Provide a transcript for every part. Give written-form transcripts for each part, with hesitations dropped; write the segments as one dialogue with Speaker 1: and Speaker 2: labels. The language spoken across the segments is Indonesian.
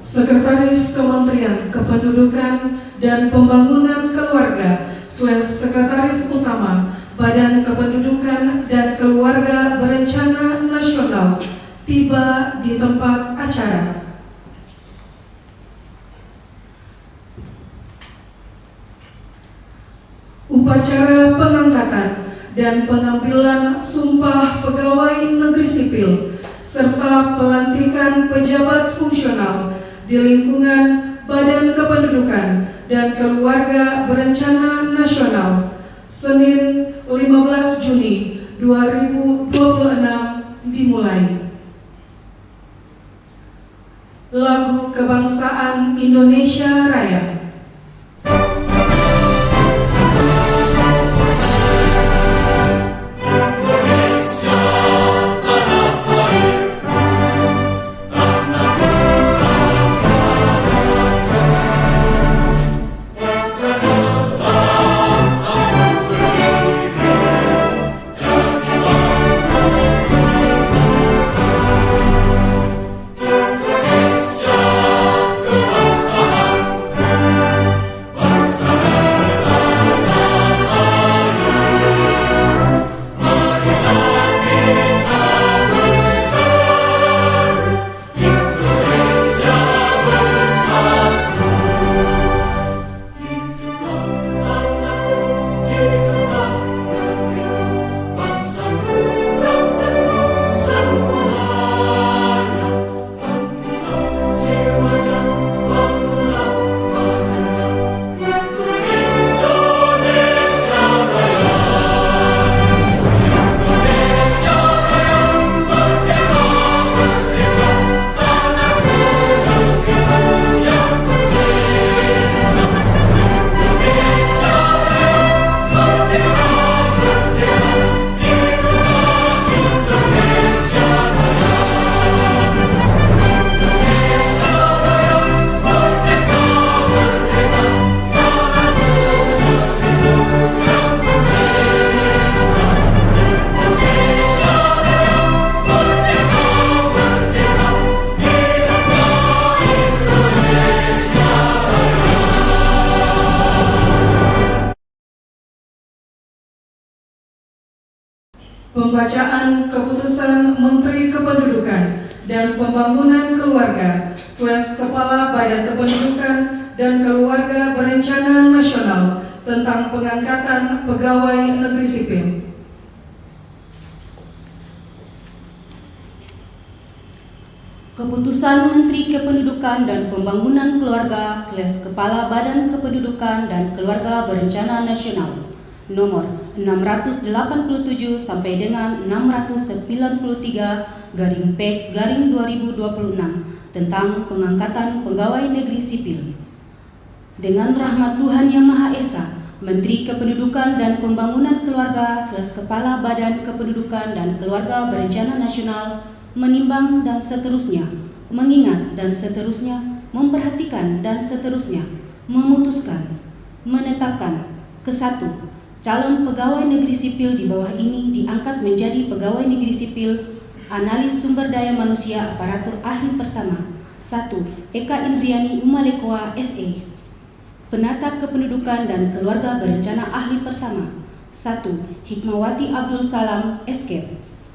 Speaker 1: Sekretaris Kementerian Kependudukan dan Pembangunan Keluarga Sekretaris Utama Badan Kependudukan dan Keluarga Berencana Nasional tiba di tempat acara. Upacara pengangkatan dan pengambilan sumpah pegawai negeri sipil serta pelantikan pejabat fungsional di lingkungan Badan Kependudukan dan Keluarga Berencana Nasional Senin 15 Juni 2026 dimulai. Lagu Kebangsaan Indonesia Raya. Pembacaan Keputusan Menteri Kependudukan dan Pembangunan Keluarga Kepala Badan Kependudukan dan Keluarga Berencana Nasional tentang pengangkatan pegawai negeri sipil.
Speaker 2: Keputusan Menteri Kependudukan dan Pembangunan Keluarga Kepala Badan Kependudukan dan Keluarga Berencana Nasional nomor 687 sampai dengan 693/P/2026 tentang pengangkatan pegawai negeri sipil. Dengan rahmat Tuhan Yang Maha Esa, Menteri Kependudukan dan Pembangunan Keluarga Kepala Badan Kependudukan dan Keluarga Berencana Nasional menimbang dan seterusnya, mengingat dan seterusnya, memperhatikan dan seterusnya, memutuskan, menetapkan ke-1. Calon pegawai negeri sipil di bawah ini diangkat menjadi pegawai negeri sipil analis sumber daya manusia aparatur ahli pertama 1. Eka Indriani Umalekoa SE, penata kependudukan dan keluarga berencana ahli pertama 1. Hikmawati Abdul Salam SK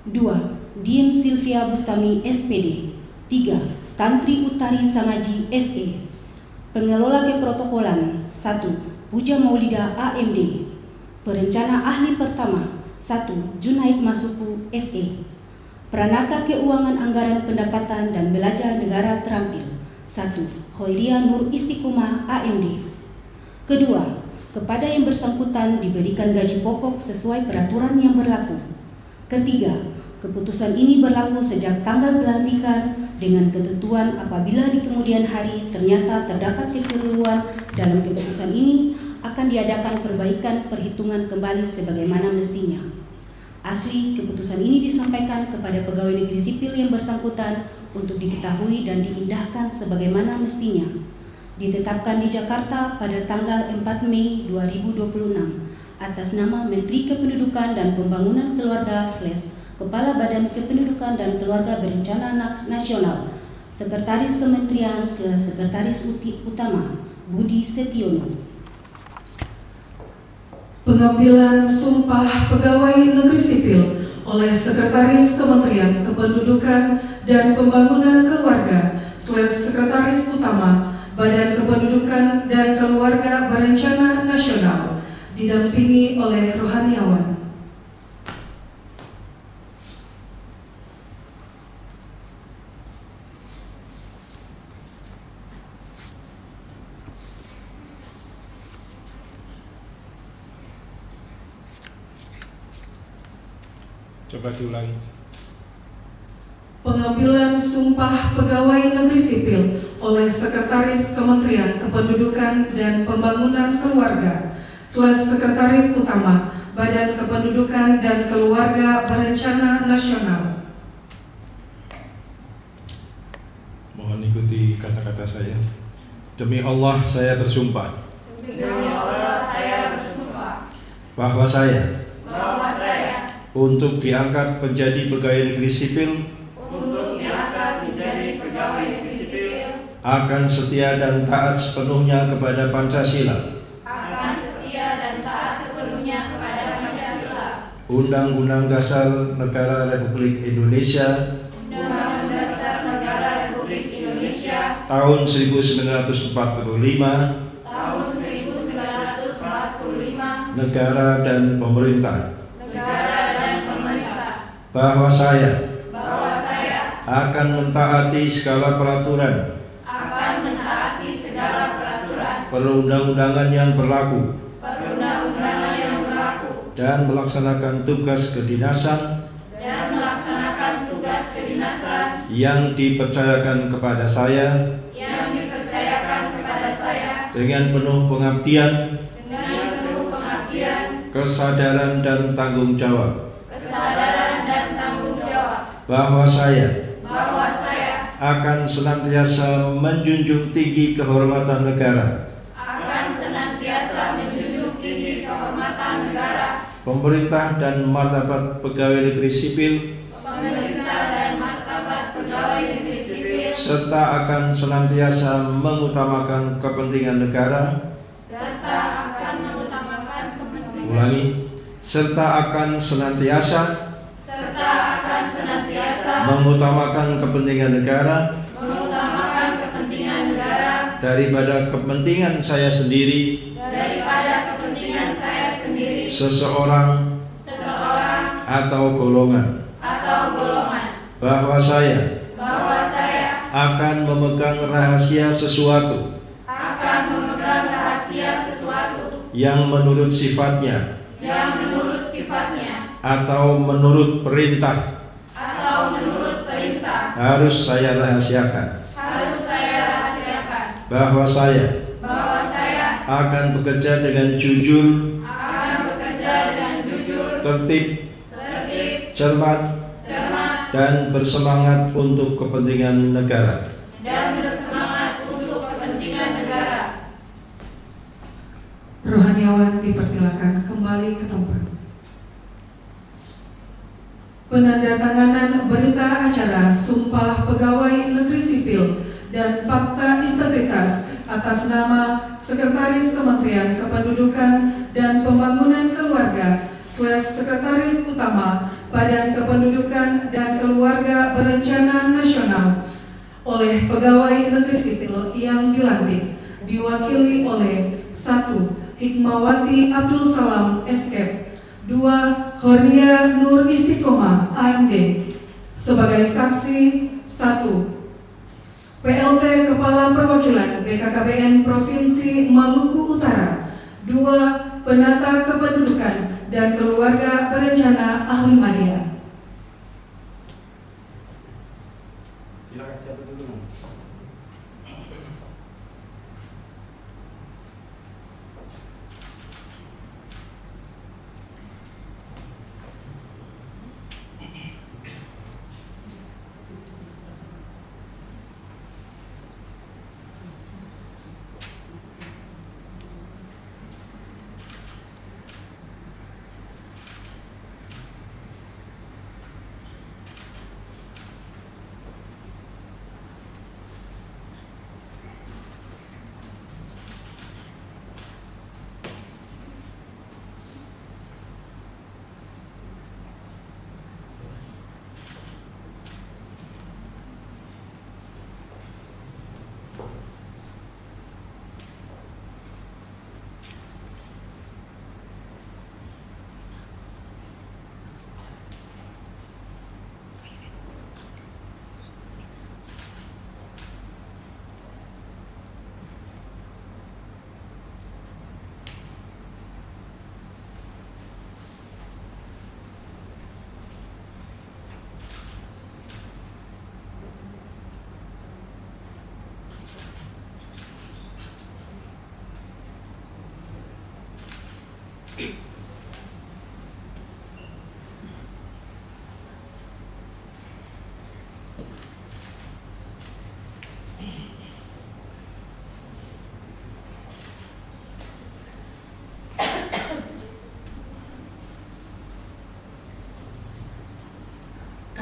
Speaker 2: 2. Diem Silvia Bustami SPD 3. Tantri Utari Sangaji SE, pengelola keprotokolan 1. Puja Maulida AMD, perencana ahli pertama 1. Junaid Masuku SE, Pranata Keuangan Anggaran Pendapatan dan Belanja Negara Terampil 1. Khoiria Nur Istiqomah AMD. Kedua, kepada yang bersangkutan diberikan gaji pokok sesuai peraturan yang berlaku. Ketiga, keputusan ini berlaku sejak tanggal pelantikan dengan ketentuan apabila di kemudian hari ternyata terdapat kekeliruan dalam keputusan ini akan diadakan perbaikan perhitungan kembali sebagaimana mestinya. Asli keputusan ini disampaikan kepada pegawai negeri sipil yang bersangkutan untuk diketahui dan diindahkan sebagaimana mestinya. Ditetapkan di Jakarta pada tanggal 4 Mei 2026 atas nama Menteri Kependudukan dan Pembangunan Keluarga Kepala Badan Kependudukan dan Keluarga Berencana Nasional Sekretaris Kementerian / Sekretaris Utama Budi Setiono.
Speaker 1: Pengambilan sumpah pegawai negeri sipil oleh Sekretaris Kementerian Kependudukan dan Pembangunan Keluarga / Sekretaris Utama Badan Kependudukan dan Keluarga Berencana Nasional didampingi oleh rohaniawan.
Speaker 3: Coba diulangi.
Speaker 1: Pengambilan sumpah pegawai negeri sipil oleh Sekretaris Kementerian Kependudukan dan Pembangunan Keluarga / Sekretaris Utama Badan Kependudukan dan Keluarga Berencana Nasional.
Speaker 3: Mohon ikuti kata-kata saya. Demi Allah saya bersumpah.
Speaker 4: Demi Allah saya bersumpah
Speaker 3: Bahwa saya untuk diangkat menjadi pegawai negeri sipil akan setia dan taat sepenuhnya kepada Pancasila, Undang-Undang Dasar Negara Republik Indonesia tahun 1945, negara dan pemerintah. Bahwa saya akan mentaati segala peraturan perundang-undangan yang berlaku dan melaksanakan tugas kedinasan yang dipercayakan kepada saya dengan penuh pengabdian, kesadaran dan tanggung jawab. Bahwa saya akan senantiasa menjunjung tinggi kehormatan negara, pemerintah dan martabat pegawai negeri sipil, serta akan senantiasa mengutamakan kepentingan negara. Ulangi, serta akan senantiasa mengutamakan kepentingan negara daripada kepentingan saya sendiri, seseorang atau golongan. Bahwa saya akan memegang rahasia sesuatu yang menurut sifatnya atau menurut perintah harus saya rahasiakan. Bahwa saya akan bekerja dengan jujur, tertib, cermat, dan bersemangat untuk kepentingan negara.
Speaker 1: Rohaniawan dipersilakan kembali ke tempat. Penandatanganan berita acara Sumpah Pegawai Negeri Sipil dan Fakta Integritas atas nama Sekretaris Kementerian Kependudukan dan Pembangunan Keluarga / Sekretaris Utama Badan Kependudukan dan Keluarga Berencana Nasional oleh Pegawai Negeri Sipil yang dilantik diwakili oleh 1. Hikmawati Abdul Salam SK, 2. Horia Nur Istiqomah AMD. Sebagai saksi 1. PLT Kepala Perwakilan BKKBN Provinsi Maluku Utara, 2. Penata Kependudukan dan Keluarga Berencana Ahli Madya.
Speaker 3: Silakan siapa dulu?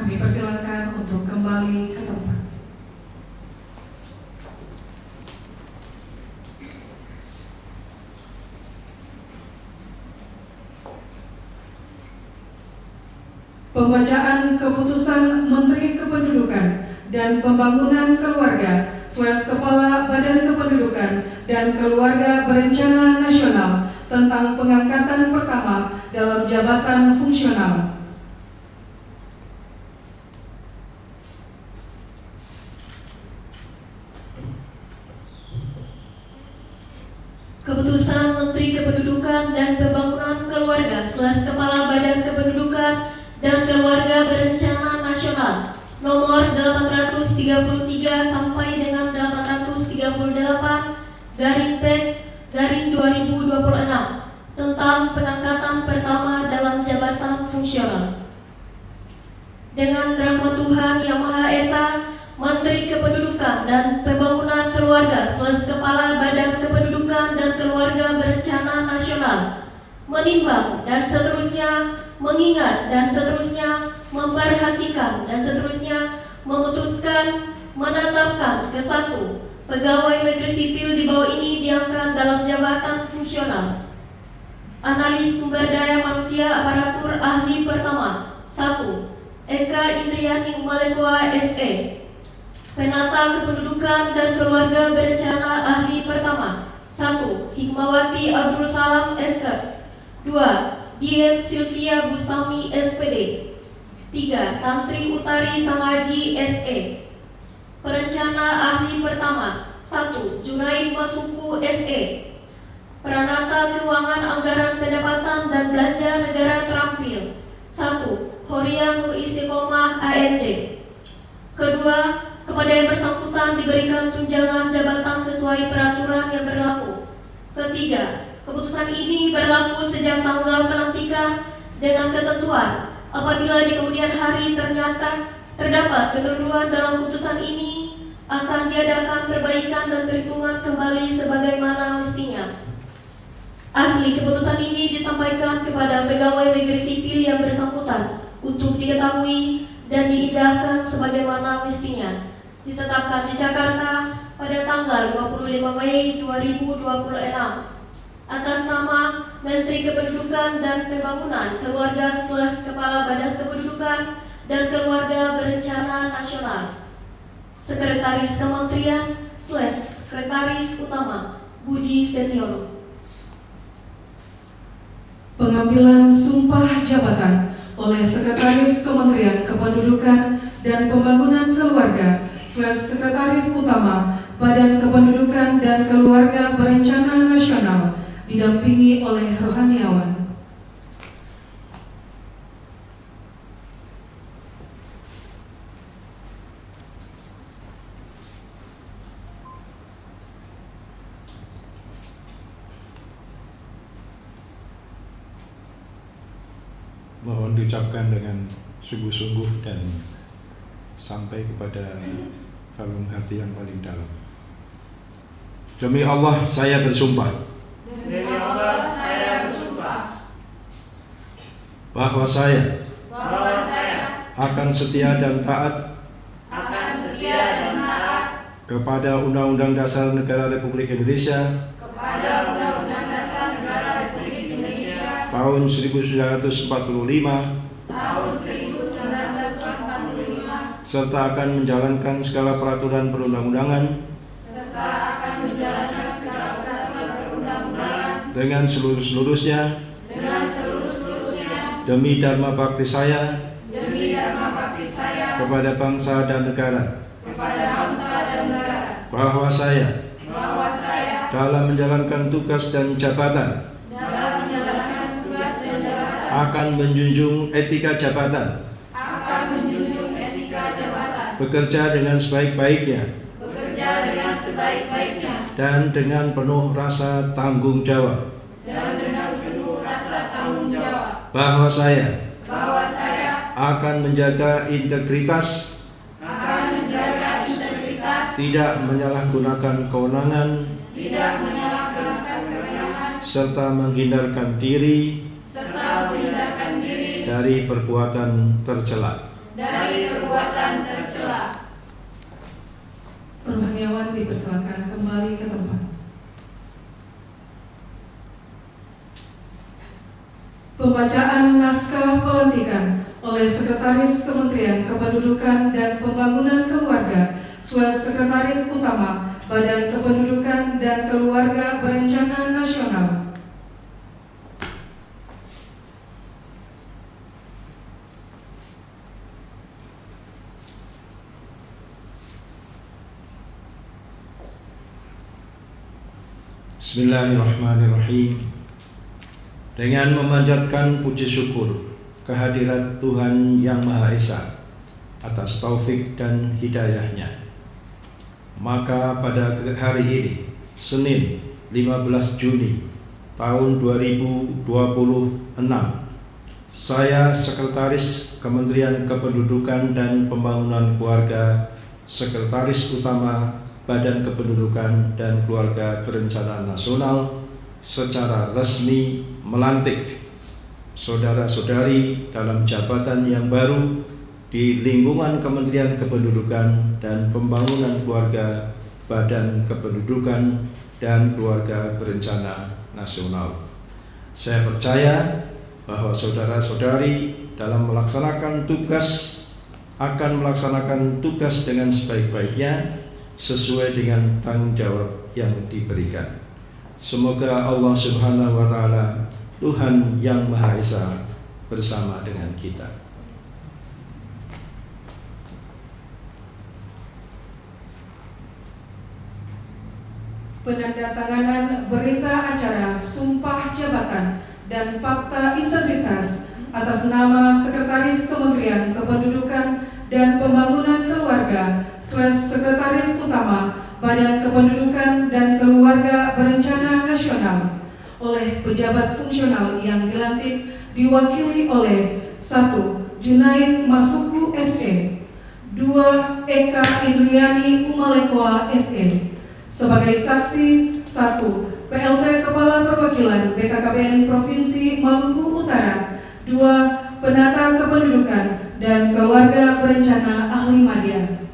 Speaker 1: kami persilakan untuk kembali ke tempat. Pembacaan keputusan Menteri Kependudukan dan Pembangunan Keluarga / Kepala Badan Kependudukan dan Keluarga Berencana Nasional tentang pengangkatan pertama dalam jabatan fungsional.
Speaker 5: Keputusan Menteri Kependudukan dan Pembangunan Keluarga / Kepala Badan Kependudukan dan Keluarga Berencana Nasional nomor 833 sampai dengan 838/P/2026 tentang pengangkatan pertama dalam jabatan fungsional. Dengan rahmat Tuhan Yang Maha Esa, Menteri Kependudukan dan Pembangunan Keluarga / Kepala Badan Kependudukan dan Keluarga Berencana Nasional menimbang dan seterusnya, mengingat dan seterusnya, memperhatikan dan seterusnya, memutuskan, menetapkan ke 1. Pegawai negeri sipil di bawah ini diangkat dalam jabatan fungsional. Analis sumber daya manusia aparatur ahli pertama 1. Eka Indriani Malekoa SE, Penata Kependudukan dan Keluarga Berencana ahli pertama 1. Hikmawati Abdul Salam SK. 2. Dian Sylvia Bustami SPD. 3. Tantri Utari Samaji SE. Perencana ahli pertama 1. Junaid Masuku SE. Peranata Keuangan Anggaran Pendapatan dan Belanja Negara terampil 1. Horia Nur Istiqomah AMD. Kedua, kepada yang bersangkutan diberikan tunjangan jabatan sesuai peraturan yang berlaku. Ketiga, keputusan ini berlaku sejak tanggal pelantikan dengan ketentuan apabila di kemudian hari ternyata terdapat kekeliruan dalam putusan ini akan diadakan perbaikan dan perhitungan kembali sebagaimana mestinya. Asli keputusan ini disampaikan kepada pegawai negeri sipil yang bersangkutan untuk diketahui dan diindahkan sebagaimana mestinya. Ditetapkan di Jakarta pada tanggal 25 Mei 2026 atas nama Menteri Kependudukan dan Pembangunan Keluarga / Kepala Badan Kependudukan dan Keluarga Berencana Nasional. Sekretaris Kementerian / Sekretaris Utama Budi Setiono.
Speaker 1: Pengambilan sumpah jabatan oleh Sekretaris Kementerian Kependudukan dan Pembangunan Keluarga / Sekretaris Utama Badan Kependudukan dan Keluarga Berencana Nasional didampingi oleh rohaniawan.
Speaker 3: Mohon diucapkan dengan sungguh-sungguh dan sampai kepada relung hati yang paling dalam. Demi Allah saya bersumpah
Speaker 4: Demi Allah saya bersumpah
Speaker 3: bahwa saya akan setia dan taat kepada Undang-Undang Dasar Negara Republik Indonesia tahun 1945 serta akan menjalankan segala peraturan perundang-undangan dengan seluruh-seluruhnya demi dharma bakti saya kepada bangsa dan negara, bahwa saya dalam menjalankan tugas dan jabatan akan menjunjung etika jabatan, bekerja dengan sebaik-baiknya dan dengan penuh rasa tanggung jawab, bahwa saya akan menjaga integritas, tidak menyalahgunakan kewenangan, serta menghindarkan diri dari perbuatan tercela.
Speaker 4: dari perbuatan tercela.
Speaker 1: Rohaniawan dipersilakan kembali ke tempat. Pembacaan naskah pelantikan oleh Sekretaris Kementerian Kependudukan dan Pembangunan Keluarga Sekretaris Utama Badan Kependudukan dan Keluarga Berencana Nasional.
Speaker 3: Bismillahirrahmanirrahim. Dengan memanjatkan puji syukur kehadirat Tuhan Yang Maha Esa atas taufik dan hidayahnya, maka pada hari ini, Senin 15 Juni tahun 2026, saya Sekretaris Kementerian Kependudukan dan Pembangunan Keluarga, Sekretaris Utama Badan Kependudukan dan Keluarga Berencana Nasional, secara resmi melantik saudara-saudari dalam jabatan yang baru di lingkungan Kementerian Kependudukan dan Pembangunan Keluarga, Badan Kependudukan dan Keluarga Berencana Nasional. Saya percaya bahwa saudara-saudari dalam melaksanakan tugas akan melaksanakan tugas dengan sebaik-baiknya sesuai dengan tanggung jawab yang diberikan. Semoga Allah Subhanahu wa Ta'ala, Tuhan Yang Maha Esa, bersama dengan kita.
Speaker 1: Penandatanganan berita acara Sumpah Jabatan dan Fakta Integritas atas nama Sekretaris Kementerian Kependudukan dan Pembangunan Keluarga Sekretaris Utama Badan Kependudukan dan Keluarga Berencana Nasional oleh pejabat fungsional yang dilantik diwakili oleh 1. Junaid Masuku SE, 2. Eka Indriani Umalekoa SE. Sebagai saksi, 1. PLT Kepala Perwakilan BKKBN Provinsi Maluku Utara, 2. Penata Kependudukan dan Keluarga Berencana Ahli Madya.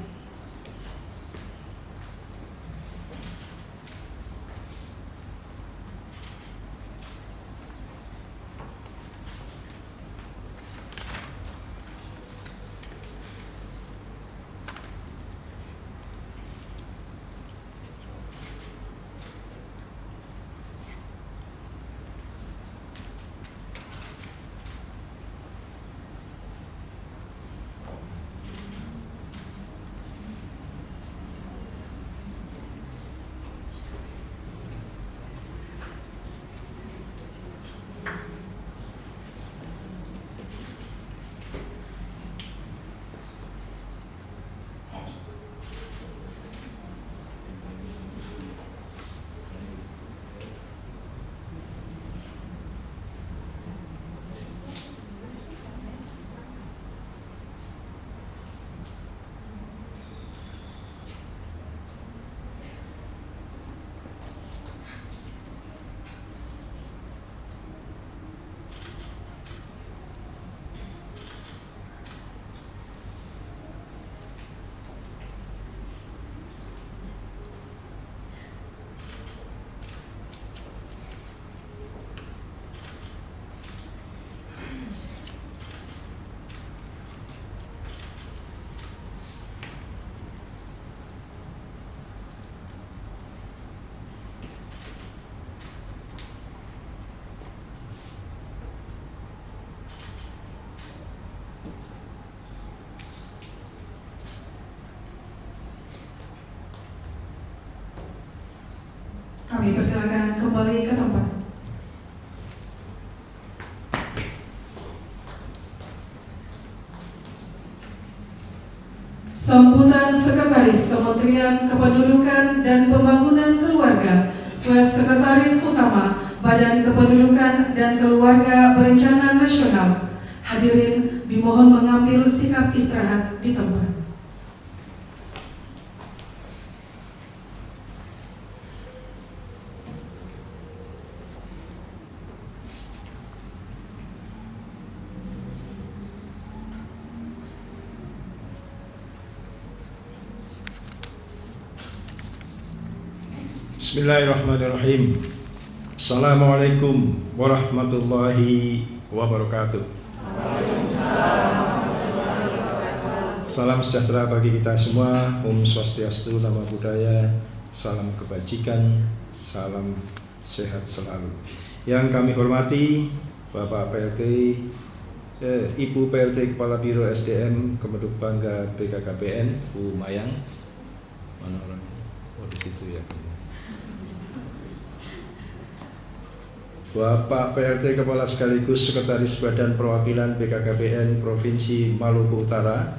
Speaker 1: Kami persilakan kembali ke tempat. Sambutan Sekretaris Kementerian Kependudukan dan Pembangunan Keluarga Sekretaris Utama Badan Kependudukan dan Keluarga Berencana Nasional. Hadirin dimohon mengambil sikap istirahat di tempat.
Speaker 3: Bismillahirrahmanirrahim. Assalamualaikum warahmatullahi wabarakatuh. Salam sejahtera bagi kita semua. Om Swastiastu, Namo Buddhaya. Salam kebajikan, salam sehat selalu. Yang kami hormati Bapak PLT, Ibu PLT Kepala Biro SDM Kemenhub Bangga BKKBN, Bu Mayang. Mana orangnya? Oh, di situ ya. Bapak PLT Kepala sekaligus Sekretaris Badan Perwakilan BKKBN Provinsi Maluku Utara,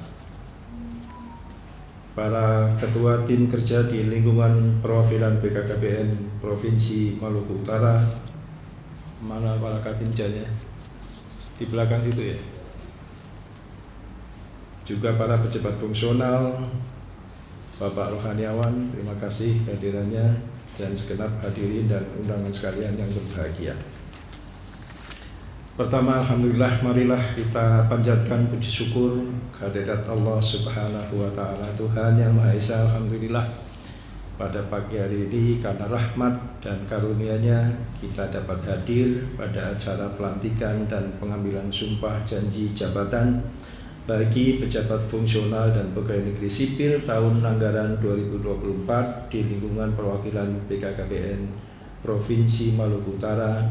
Speaker 3: para ketua tim kerja di lingkungan perwakilan BKKBN Provinsi Maluku Utara, mana para katimjanya? Di belakang situ ya. Juga para pejabat fungsional, Bapak Rohaniawan, terima kasih kehadirannya, dan segenap hadirin dan undangan sekalian yang berbahagia. Pertama, alhamdulillah, marilah kita panjatkan puji syukur kehadirat Allah Subhanahu wa taala, Tuhan yang Maha Esa. Alhamdulillah, pada pagi hari ini karena rahmat dan karunia-Nya kita dapat hadir pada acara pelantikan dan pengambilan sumpah janji jabatan bagi pejabat fungsional dan pegawai negeri sipil tahun anggaran 2024 di lingkungan perwakilan BKKBN Provinsi Maluku Utara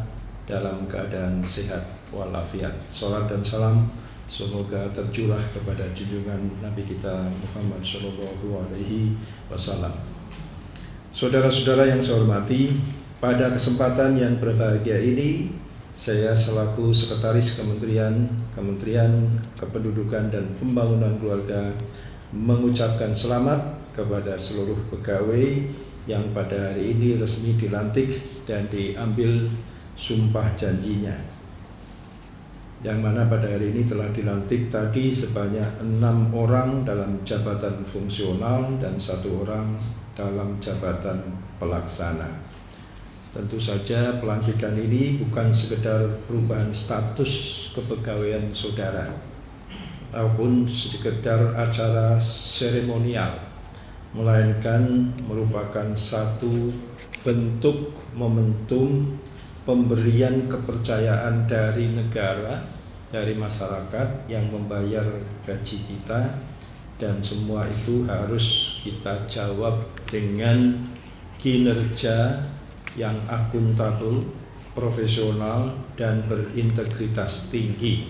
Speaker 3: dalam keadaan sehat walafiat. Salat dan salam semoga tercurah kepada junjungan Nabi kita Muhammad SAW. Saudara-saudara yang saya hormati, pada kesempatan yang berbahagia ini saya selaku Sekretaris Kementerian Kependudukan dan Pembangunan Keluarga mengucapkan selamat kepada seluruh pegawai yang pada hari ini resmi dilantik dan diambil sumpah janjinya. Yang mana pada hari ini telah dilantik tadi sebanyak 6 orang dalam jabatan fungsional dan 1 orang dalam jabatan pelaksana. Tentu saja pelantikan ini bukan sekedar perubahan status kepegawaian saudara ataupun sekedar acara seremonial, melainkan merupakan satu bentuk momentum pemberian kepercayaan dari negara, dari masyarakat yang membayar gaji kita, dan semua itu harus kita jawab dengan kinerja yang akuntabel, profesional, dan berintegritas tinggi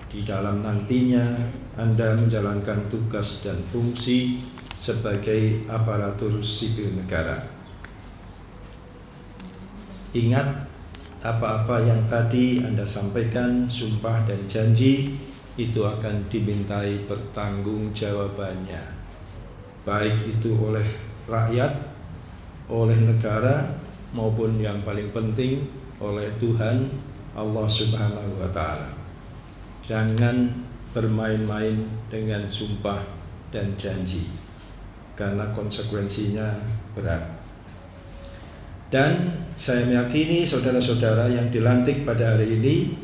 Speaker 3: di dalam nantinya Anda menjalankan tugas dan fungsi sebagai aparatur sipil negara. Ingat, apa-apa yang tadi Anda sampaikan, sumpah dan janji, itu akan dimintai pertanggungjawabannya, baik itu oleh rakyat, oleh negara, maupun yang paling penting oleh Tuhan Allah Subhanahu wa taala. Jangan bermain-main dengan sumpah dan janji, karena konsekuensinya berat. Dan saya meyakini saudara-saudara yang dilantik pada hari ini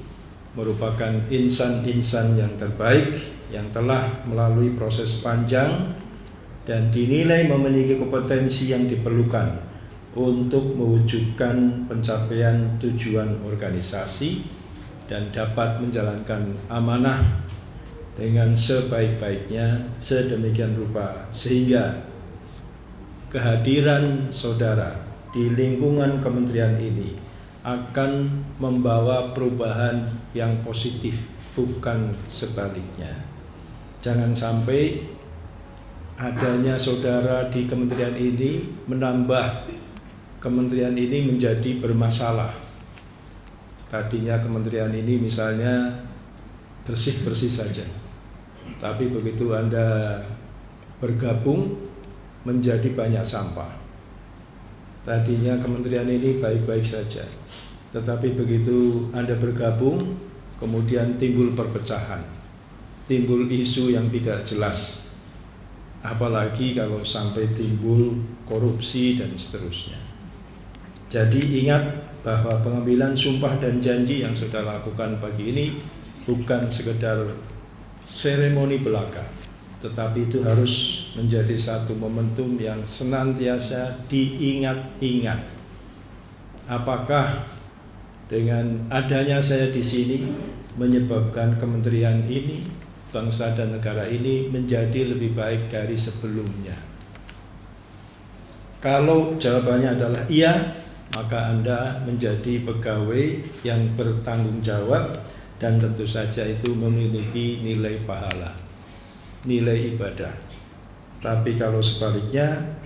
Speaker 3: merupakan insan-insan yang terbaik yang telah melalui proses panjang dan dinilai memiliki kompetensi yang diperlukan untuk mewujudkan pencapaian tujuan organisasi dan dapat menjalankan amanah dengan sebaik-baiknya sedemikian rupa sehingga kehadiran saudara di lingkungan kementerian ini akan membawa perubahan yang positif, bukan sebaliknya. Jangan sampai adanya saudara di kementerian ini menambah kementerian ini menjadi bermasalah. Tadinya kementerian ini misalnya bersih-bersih saja, tapi begitu Anda bergabung menjadi banyak sampah. Tadinya kementerian ini baik-baik saja, tetapi begitu Anda bergabung kemudian timbul perpecahan, timbul isu yang tidak jelas, apalagi kalau sampai timbul korupsi dan seterusnya. Jadi ingat bahwa pengambilan sumpah dan janji yang sudah lakukan pagi ini bukan sekedar seremoni belaka, tetapi itu harus menjadi satu momentum yang senantiasa diingat-ingat. Apakah dengan adanya saya di sini menyebabkan kementerian ini, bangsa dan negara ini menjadi lebih baik dari sebelumnya? Kalau jawabannya adalah iya, maka Anda menjadi pegawai yang bertanggung jawab dan tentu saja itu memiliki nilai pahala, nilai ibadah. Tapi kalau sebaliknya,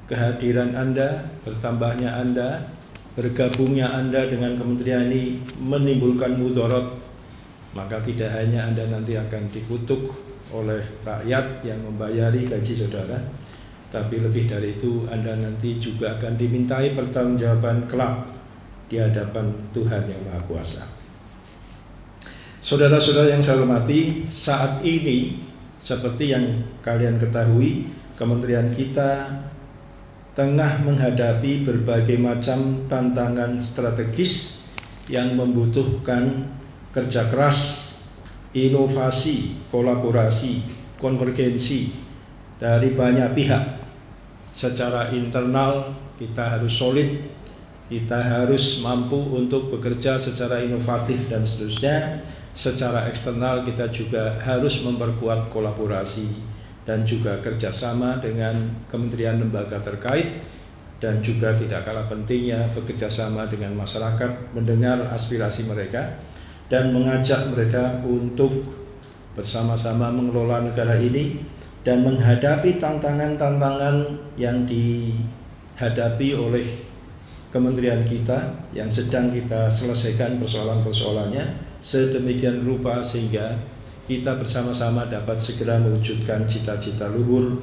Speaker 3: kehadiran Anda, bertambahnya Anda, bergabungnya Anda dengan kementerian ini menimbulkan mudarat, maka tidak hanya Anda nanti akan dikutuk oleh rakyat yang membayari gaji saudara, tapi lebih dari itu Anda nanti juga akan dimintai pertanggungjawaban kelak di hadapan Tuhan yang Maha Kuasa. Saudara-saudara yang saya hormati, saat ini seperti yang kalian ketahui, kementerian kita tengah menghadapi berbagai macam tantangan strategis yang membutuhkan kerja keras, inovasi, kolaborasi, konvergensi dari banyak pihak. Secara internal kita harus solid, kita harus mampu untuk bekerja secara inovatif dan seterusnya. Secara eksternal kita juga harus memperkuat kolaborasi dan juga kerjasama dengan kementerian lembaga terkait, dan juga tidak kalah pentingnya bekerjasama dengan masyarakat, mendengar aspirasi mereka dan mengajak mereka untuk bersama-sama mengelola negara ini dan menghadapi tantangan-tantangan yang dihadapi oleh kementerian kita yang sedang kita selesaikan persoalan-persoalannya sedemikian rupa sehingga kita bersama-sama dapat segera mewujudkan cita-cita luhur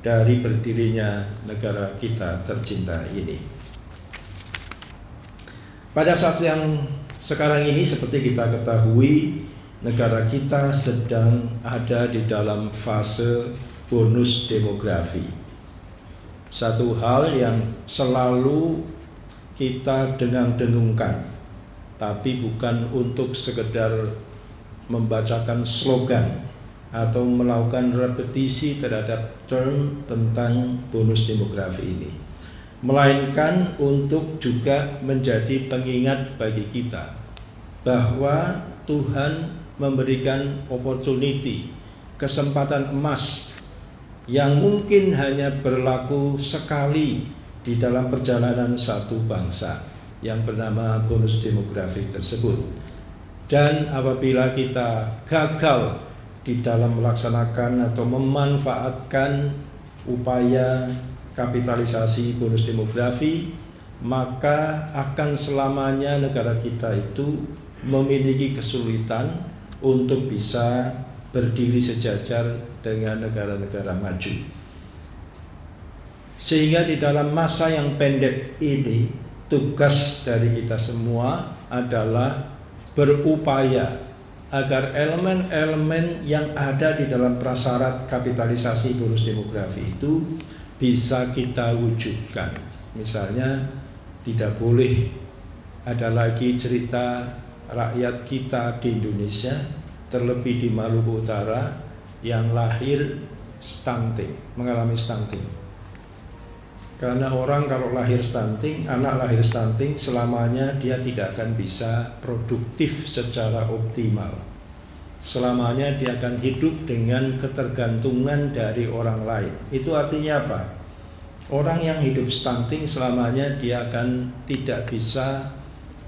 Speaker 3: dari berdirinya negara kita tercinta ini. Pada saat yang sekarang ini, seperti kita ketahui, negara kita sedang ada di dalam fase bonus demografi. Satu hal yang selalu kita dengung-dengungkan, tapi bukan untuk sekedar membacakan slogan atau melakukan repetisi terhadap term tentang bonus demografi ini, melainkan untuk juga menjadi pengingat bagi kita bahwa Tuhan memberikan opportunity, kesempatan emas yang mungkin hanya berlaku sekali di dalam perjalanan satu bangsa yang bernama bonus demografi tersebut. Dan apabila kita gagal di dalam melaksanakan atau memanfaatkan upaya kapitalisasi bonus demografi, maka akan selamanya negara kita itu memiliki kesulitan untuk bisa berdiri sejajar dengan negara-negara maju. Sehingga di dalam masa yang pendek ini, tugas dari kita semua adalah berupaya agar elemen-elemen yang ada di dalam prasyarat kapitalisasi bonus demografi itu bisa kita wujudkan. Misalnya, tidak boleh ada lagi cerita rakyat kita di Indonesia, terlebih di Maluku Utara, yang lahir stunting, mengalami stunting. Karena orang kalau lahir stunting, anak lahir stunting, selamanya dia tidak akan bisa produktif secara optimal. Selamanya dia akan hidup dengan ketergantungan dari orang lain. Itu artinya apa? Orang yang hidup stunting selamanya dia akan tidak bisa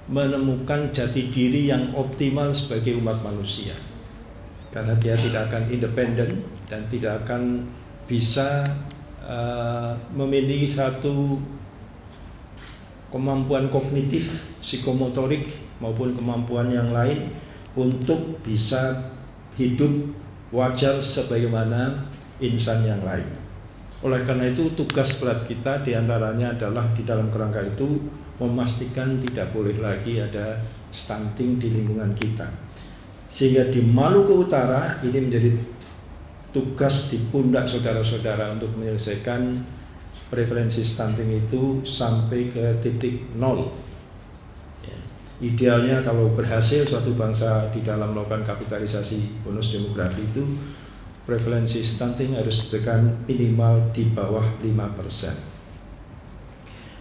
Speaker 3: menemukan jati diri yang optimal sebagai umat manusia. Karena dia tidak akan independen dan tidak akan bisa memiliki satu kemampuan kognitif, psikomotorik maupun kemampuan yang lain untuk bisa hidup wajar sebagaimana insan yang lain. Oleh karena itu, tugas berat kita diantaranya adalah di dalam kerangka itu memastikan tidak boleh lagi ada stunting di lingkungan kita. Sehingga di Maluku Utara ini menjadi tugas di pundak saudara-saudara untuk menyelesaikan prevalensi stunting itu sampai ke titik nol. Ya. Idealnya kalau berhasil suatu bangsa di dalam melakukan kapitalisasi bonus demografi itu prevalensi stunting harus ditekan minimal di bawah 5%.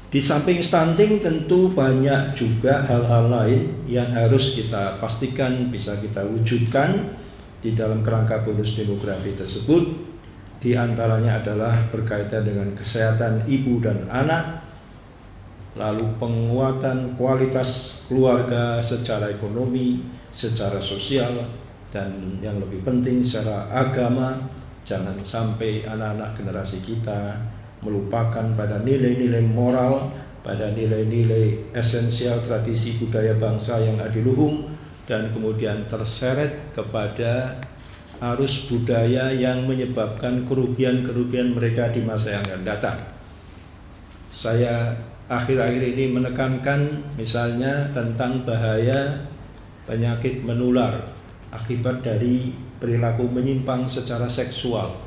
Speaker 3: Di samping stunting tentu banyak juga hal-hal lain yang harus kita pastikan bisa kita wujudkan di dalam kerangka bonus demografi tersebut. Di antaranya adalah berkaitan dengan kesehatan ibu dan anak, lalu penguatan kualitas keluarga secara ekonomi, secara sosial, dan yang lebih penting secara agama. Jangan sampai anak-anak generasi kita melupakan pada nilai-nilai moral, pada nilai-nilai esensial tradisi budaya bangsa yang adiluhung, dan kemudian terseret kepada arus budaya yang menyebabkan kerugian-kerugian mereka di masa yang akan datang. Saya akhir-akhir ini menekankan misalnya tentang bahaya penyakit menular akibat dari perilaku menyimpang secara seksual.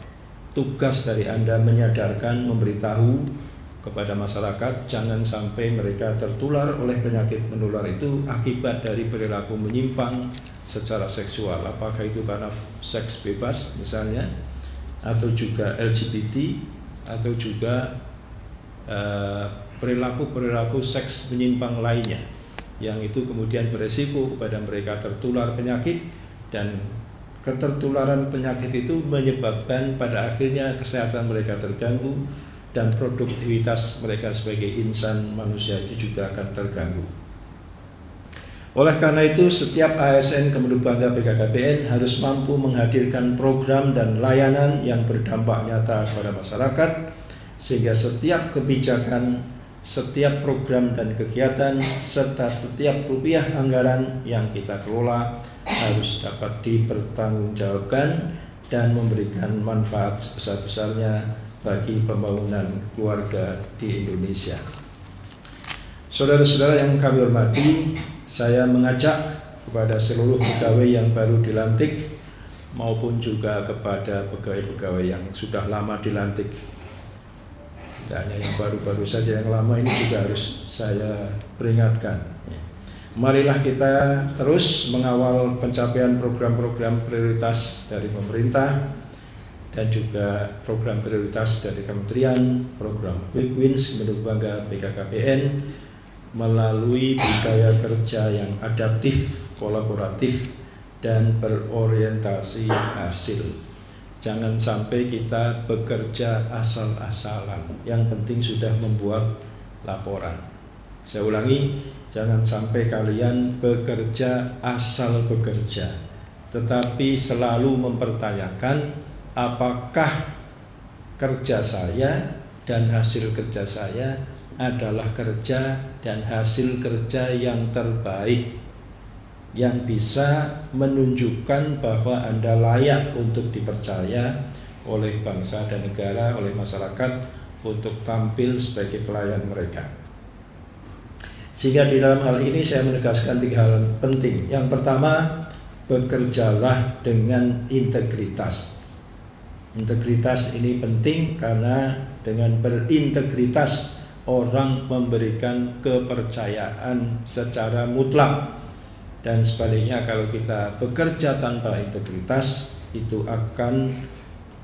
Speaker 3: Tugas dari Anda menyadarkan, memberitahu kepada masyarakat jangan sampai mereka tertular oleh penyakit menular itu akibat dari perilaku menyimpang secara seksual, apakah itu karena seks bebas misalnya, atau juga LGBT, atau juga perilaku-perilaku seks menyimpang lainnya yang itu kemudian beresiko kepada mereka tertular penyakit, dan ketertularan penyakit itu menyebabkan pada akhirnya kesehatan mereka terganggu dan produktivitas mereka sebagai insan manusia itu juga akan terganggu. Oleh karena itu, setiap ASN Kemenhub Bangga BKKBN harus mampu menghadirkan program dan layanan yang berdampak nyata kepada masyarakat, sehingga setiap kebijakan, setiap program dan kegiatan, serta setiap rupiah anggaran yang kita kelola harus dapat dipertanggungjawabkan dan memberikan manfaat sebesar-besarnya bagi pembangunan keluarga di Indonesia. Saudara-saudara yang kami hormati, saya mengajak kepada seluruh pegawai yang baru dilantik maupun juga kepada pegawai-pegawai yang sudah lama dilantik. Tidak hanya yang baru-baru saja, yang lama ini juga harus saya peringatkan. Marilah kita terus mengawal pencapaian program-program prioritas dari pemerintah dan juga program prioritas dari kementerian, program Quick Wins Kemenhub Bangga BKKBN melalui budaya kerja yang adaptif, kolaboratif, dan berorientasi hasil. Jangan sampai kita bekerja asal-asalan, yang penting sudah membuat laporan. Saya ulangi, jangan sampai kalian bekerja asal bekerja, tetapi selalu mempertanyakan apakah kerja saya dan hasil kerja saya adalah kerja dan hasil kerja yang terbaik, yang bisa menunjukkan bahwa Anda layak untuk dipercaya oleh bangsa dan negara, oleh masyarakat untuk tampil sebagai pelayan mereka. Sehingga di dalam hal ini saya menegaskan 3 hal penting. Yang pertama, bekerjalah dengan integritas. Integritas ini penting karena dengan berintegritas orang memberikan kepercayaan secara mutlak, dan sebaliknya kalau kita bekerja tanpa integritas itu akan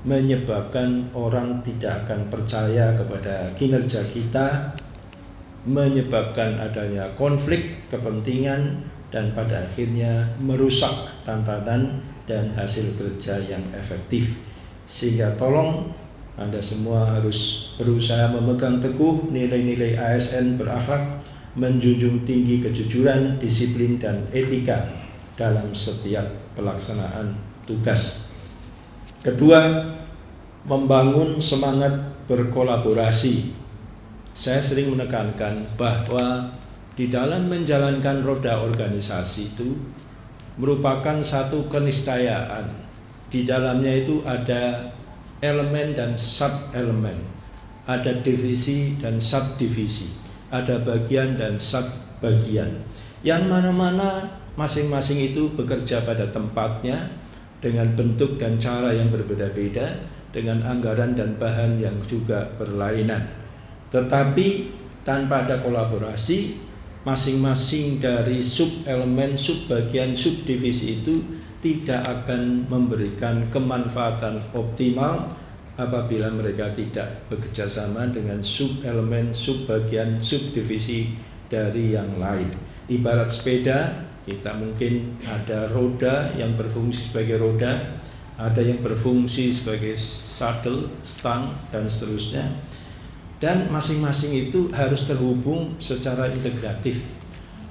Speaker 3: menyebabkan orang tidak akan percaya kepada kinerja kita, menyebabkan adanya konflik kepentingan, dan pada akhirnya merusak tantangan dan hasil kerja yang efektif. Sehingga tolong Anda semua harus berusaha memegang teguh nilai-nilai ASN berakhlak, menjunjung tinggi kejujuran, disiplin, dan etika dalam setiap pelaksanaan tugas. Kedua, membangun semangat berkolaborasi. Saya sering menekankan bahwa di dalam menjalankan roda organisasi itu merupakan satu keniscayaan. Di dalamnya itu ada elemen dan sub-elemen, ada divisi dan subdivisi, ada bagian dan sub-bagian, yang mana-mana masing-masing itu bekerja pada tempatnya dengan bentuk dan cara yang berbeda-beda, dengan anggaran dan bahan yang juga berlainan. Tetapi tanpa ada kolaborasi, masing-masing dari sub-elemen, sub-bagian, subdivisi itu tidak akan memberikan kemanfaatan optimal apabila mereka tidak bekerja sama dengan sub-elemen, sub-bagian, subdivisi dari yang lain. Ibarat sepeda, kita mungkin ada roda yang berfungsi sebagai roda, ada yang berfungsi sebagai saddle, stang, dan seterusnya. Dan masing-masing itu harus terhubung secara integratif.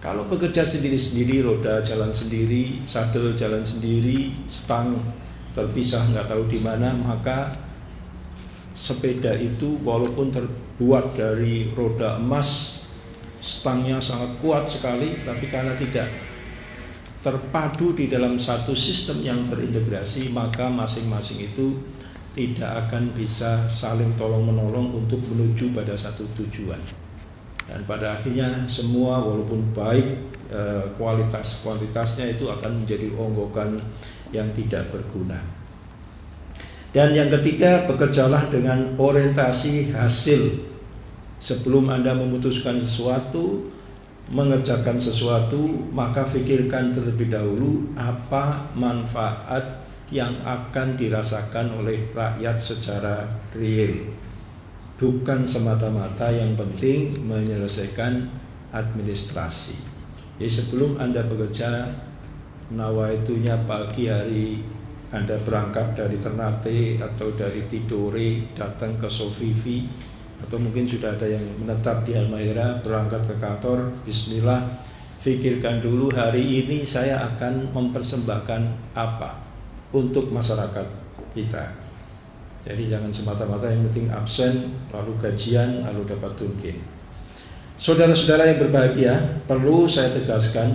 Speaker 3: Kalau bekerja sendiri-sendiri, roda jalan sendiri, saddle jalan sendiri, stang terpisah nggak tahu di mana, maka sepeda itu walaupun terbuat dari roda emas, stangnya sangat kuat sekali, tapi karena tidak terpadu di dalam satu sistem yang terintegrasi, maka masing-masing itu tidak akan bisa saling tolong-menolong untuk menuju pada satu tujuan. Dan pada akhirnya semua walaupun baik kuantitasnya itu akan menjadi onggokan yang tidak berguna. Dan yang ketiga, bekerjalah dengan orientasi hasil. Sebelum Anda memutuskan sesuatu, mengerjakan sesuatu, maka pikirkan terlebih dahulu apa manfaat yang akan dirasakan oleh rakyat secara real. Bukan semata-mata yang penting menyelesaikan administrasi. Jadi sebelum Anda bekerja, nawaitunya pagi hari Anda berangkat dari Ternate atau dari Tidore datang ke Sofivi, atau mungkin sudah ada yang menetap di Halmahera berangkat ke kantor, bismillah, pikirkan dulu hari ini saya akan mempersembahkan apa untuk masyarakat kita. Jadi jangan semata-mata yang penting absen, lalu gajian, lalu dapat tungkin. Saudara-saudara yang berbahagia, perlu saya tegaskan,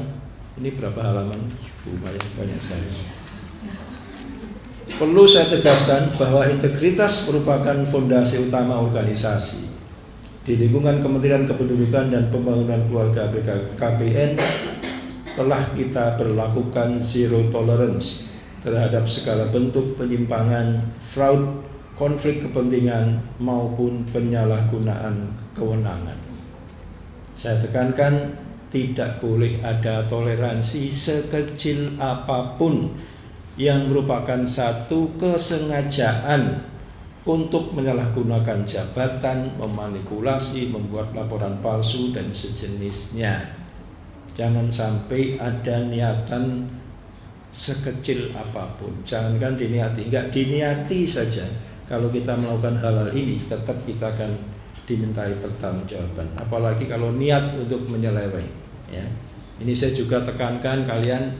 Speaker 3: ini berapa halaman? Lumayan banyak sekali. Perlu saya tegaskan bahwa integritas merupakan fondasi utama organisasi. Di lingkungan Kementerian Kependudukan dan Pembangunan Keluarga BKKBN telah kita berlakukan zero tolerance terhadap segala bentuk penyimpangan, fraud, konflik kepentingan maupun penyalahgunaan kewenangan. Saya tekankan, tidak boleh ada toleransi sekecil apapun yang merupakan satu kesengajaan untuk menyalahgunakan jabatan, memanipulasi, membuat laporan palsu dan sejenisnya. Jangan sampai ada niatan sekecil apapun. Jangankan diniati, enggak diniati saja. Kalau kita melakukan hal-hal ini, tetap kita akan dimintai pertanggungjawaban. Apalagi kalau niat untuk menyeleweng. Ya. Ini saya juga tekankan kalian,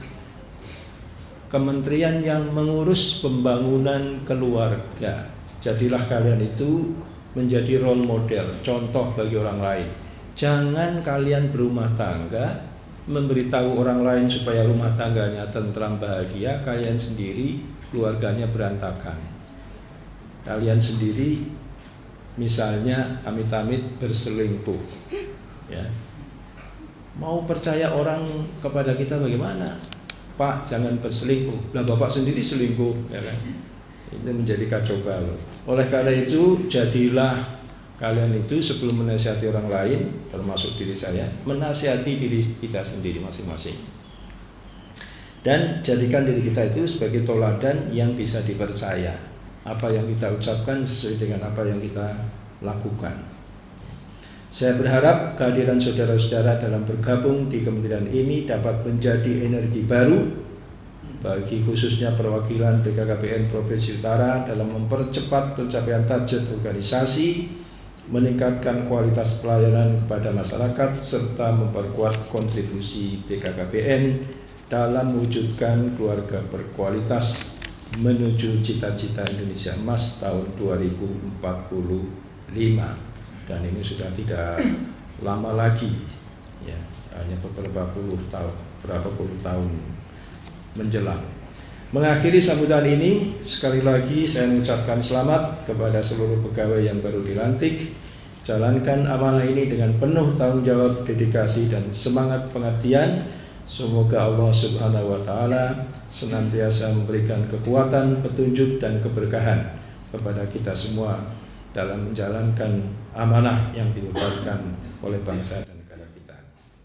Speaker 3: kementerian yang mengurus pembangunan keluarga, jadilah kalian itu menjadi role model, contoh bagi orang lain. Jangan kalian berumah tangga memberitahu orang lain supaya rumah tangganya tentram bahagia, kalian sendiri keluarganya berantakan. Kalian sendiri misalnya amit-amit berselingkuh, ya. Mau percaya orang kepada kita bagaimana? Pak, jangan berselingkuh. Lah bapak sendiri selingkuh, ya kan? Itu menjadi kacau balau. Oleh karena itu, jadilah kalian itu sebelum menasihati orang lain, termasuk diri saya, menasihati diri kita sendiri masing-masing. Dan jadikan diri kita itu sebagai teladan yang bisa dipercaya. Apa yang kita ucapkan sesuai dengan apa yang kita lakukan. Saya berharap kehadiran saudara-saudara dalam bergabung di kementerian ini dapat menjadi energi baru bagi khususnya perwakilan BKKBN Provinsi Utara dalam mempercepat pencapaian target organisasi, meningkatkan kualitas pelayanan kepada masyarakat, serta memperkuat kontribusi BKKBN dalam mewujudkan keluarga berkualitas menuju cita-cita Indonesia Emas tahun 2045. Dan ini sudah tidak lama lagi, ya, hanya beberapa puluh tahun menjelang. Mengakhiri sambutan ini, sekali lagi saya mengucapkan selamat kepada seluruh pegawai yang baru dilantik. Jalankan amanah ini dengan penuh tanggung jawab, dedikasi, dan semangat pengabdian. Semoga Allah Subhanahu wa Ta'ala senantiasa memberikan kekuatan, petunjuk, dan keberkahan kepada kita semua dalam menjalankan amanah yang dibebankan oleh bangsa dan negara kita.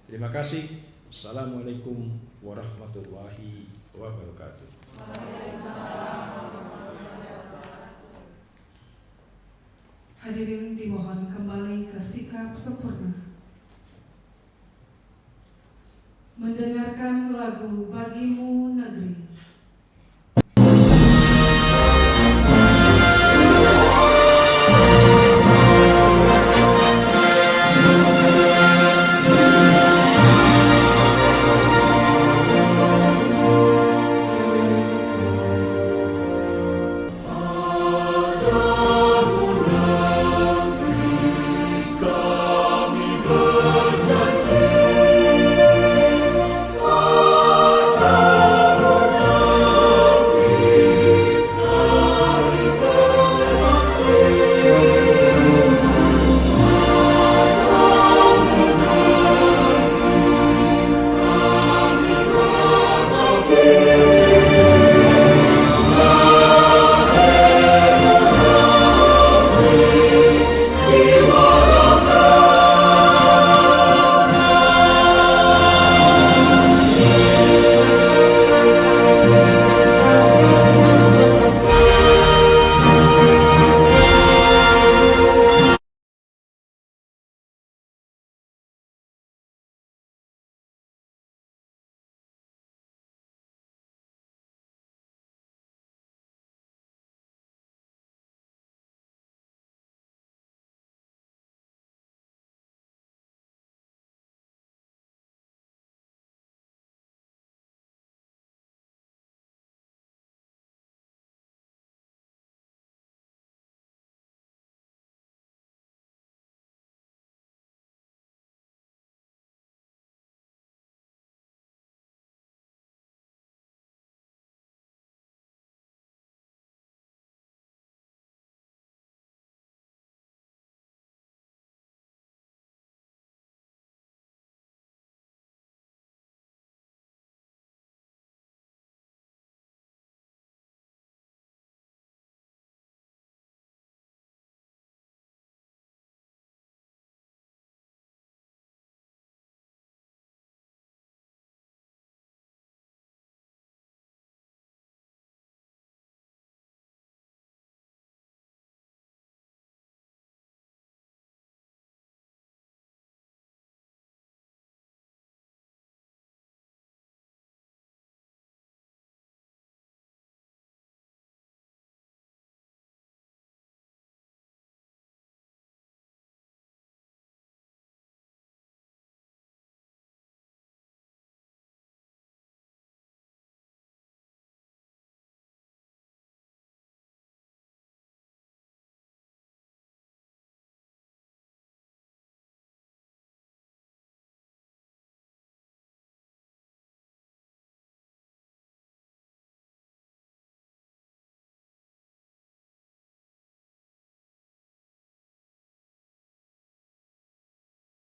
Speaker 3: Terima kasih. Assalamualaikum warahmatullahi wabarakatuh.
Speaker 1: Hadirin dimohon kembali ke sikap sempurna. Mendengarkan lagu Bagimu